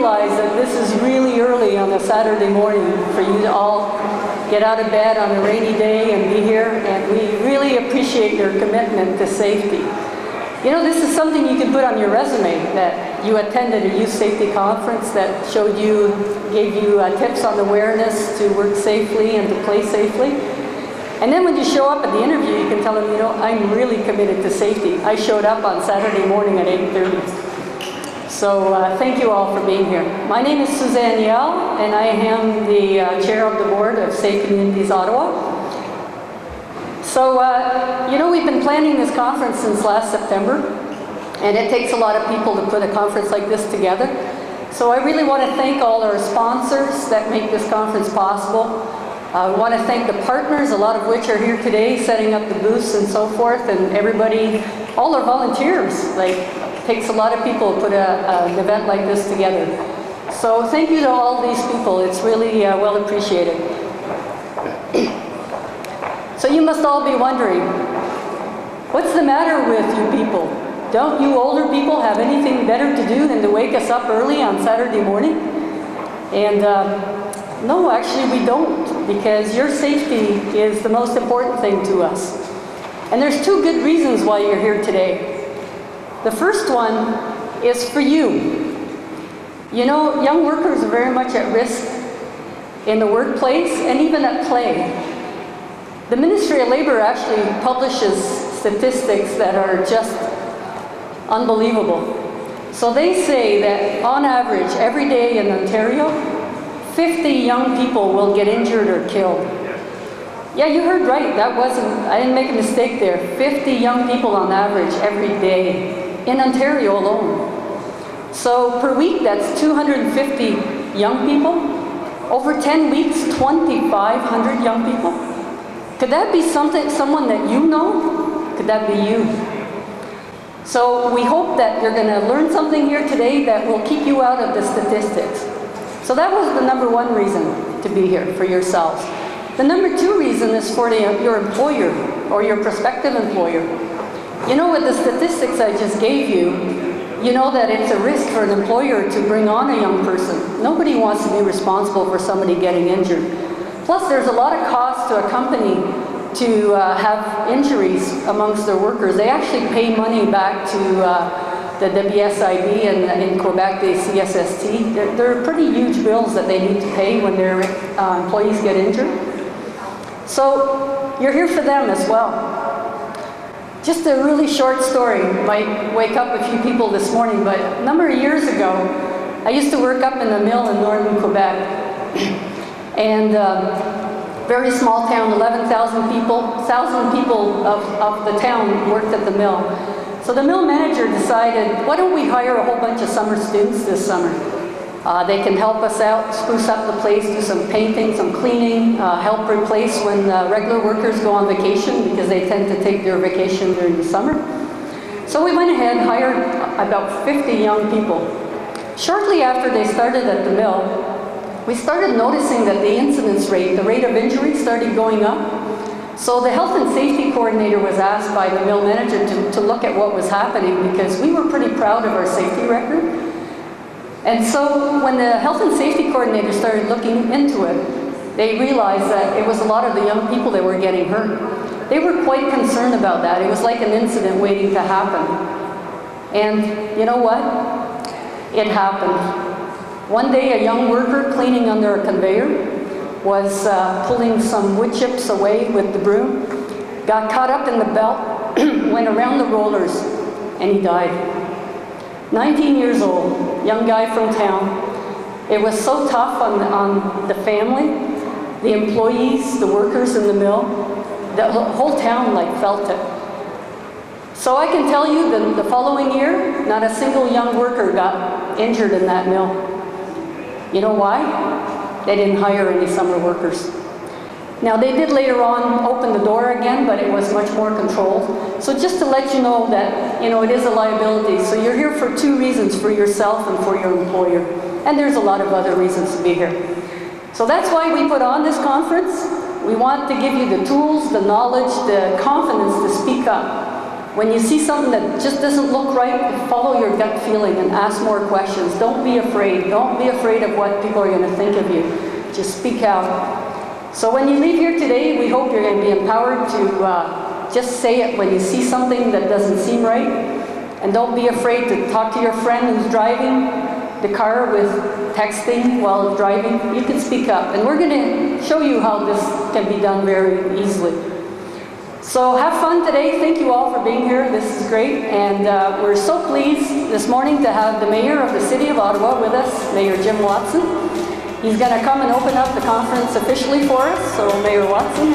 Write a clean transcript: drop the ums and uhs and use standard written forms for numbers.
realize that this is really early on a Saturday morning for you to all get out of bed on a rainy day and be here, and we really appreciate your commitment to safety. You know, this is something you can put on your resume, that you attended a youth safety conference that gave you tips on awareness to work safely and to play safely. And then when you show up at the interview, you can tell them, you know, I'm really committed to safety. I showed up on Saturday morning at 8:30. So thank you all for being here. My name is Suzanne Yell, and I am the chair of the board of Safe Communities Ottawa. So, you know, we've been planning this conference since last September, and it takes a lot of people to put a conference like this together. So I really want to thank all our sponsors that make this conference possible. I want to thank the partners, a lot of which are here today, setting up the booths and so forth, and everybody, all our volunteers. Like, it takes a lot of people to put an event like this together. So thank you to all these people. It's really well appreciated. So you must all be wondering, what's the matter with you people? Don't you older people have anything better to do than to wake us up early on Saturday morning? And no, actually we don't, because your safety is the most important thing to us. And there's two good reasons why you're here today. The first one is for you. You know, young workers are very much at risk in the workplace and even at play. The Ministry of Labour actually publishes statistics that are just unbelievable. So they say that on average, every day in Ontario, 50 young people will get injured or killed. Yeah, you heard right. I didn't make a mistake there. 50 young people on average every day in Ontario alone. So per week, that's 250 young people. Over 10 weeks, 2,500 young people. Could that be someone that you know? Could that be you? So we hope that you're going to learn something here today that will keep you out of the statistics. So that was the number one reason to be here, for yourselves. The number two reason is for your employer or your prospective employer. You know, with the statistics I just gave you, you know that it's a risk for an employer to bring on a young person. Nobody wants to be responsible for somebody getting injured. Plus, there's a lot of cost to a company to have injuries amongst their workers. They actually pay money back to the WSIB and in Quebec, the CSST. They're pretty huge bills that they need to pay when their employees get injured. So you're here for them as well. Just a really short story, might wake up a few people this morning, but a number of years ago, I used to work up in a mill in northern Quebec. And very small town, 11,000 people, 1,000 people of the town worked at the mill. So the mill manager decided, why don't we hire a whole bunch of summer students this summer? They can help us out, spruce up the place, do some painting, some cleaning, help replace when regular workers go on vacation, because they tend to take their vacation during the summer. So we went ahead and hired about 50 young people. Shortly after they started at the mill, we started noticing that the incidence rate, the rate of injury, started going up. So the health and safety coordinator was asked by the mill manager to look at what was happening, because we were pretty proud of our safety record. And so when the health and safety coordinator started looking into it, they realized that it was a lot of the young people that were getting hurt. They were quite concerned about that. It was like an incident waiting to happen. And you know what? It happened. One day a young worker cleaning under a conveyor was pulling some wood chips away with the broom, got caught up in the belt, went around the rollers, and he died. 19 years old, young guy from town. It was so tough on the family, the employees, the workers in the mill. The whole town felt it. So I can tell you that the following year, not a single young worker got injured in that mill. You know why? They didn't hire any summer workers. Now they did later on open the door again, but it was much more controlled. So just to let you know that, it is a liability. So you're here for two reasons, for yourself and for your employer. And there's a lot of other reasons to be here. So that's why we put on this conference. We want to give you the tools, the knowledge, the confidence to speak up. When you see something that just doesn't look right, follow your gut feeling and ask more questions. Don't be afraid. Don't be afraid of what people are going to think of you. Just speak out. So when you leave here today, we hope you're going to be empowered to just say it when you see something that doesn't seem right. And don't be afraid to talk to your friend who's driving the car with texting while driving. You can speak up. And we're going to show you how this can be done very easily. So have fun today. Thank you all for being here. This is great. And we're so pleased this morning to have the Mayor of the City of Ottawa with us, Mayor Jim Watson. He's going to come and open up the conference officially for us. So Mayor Watson,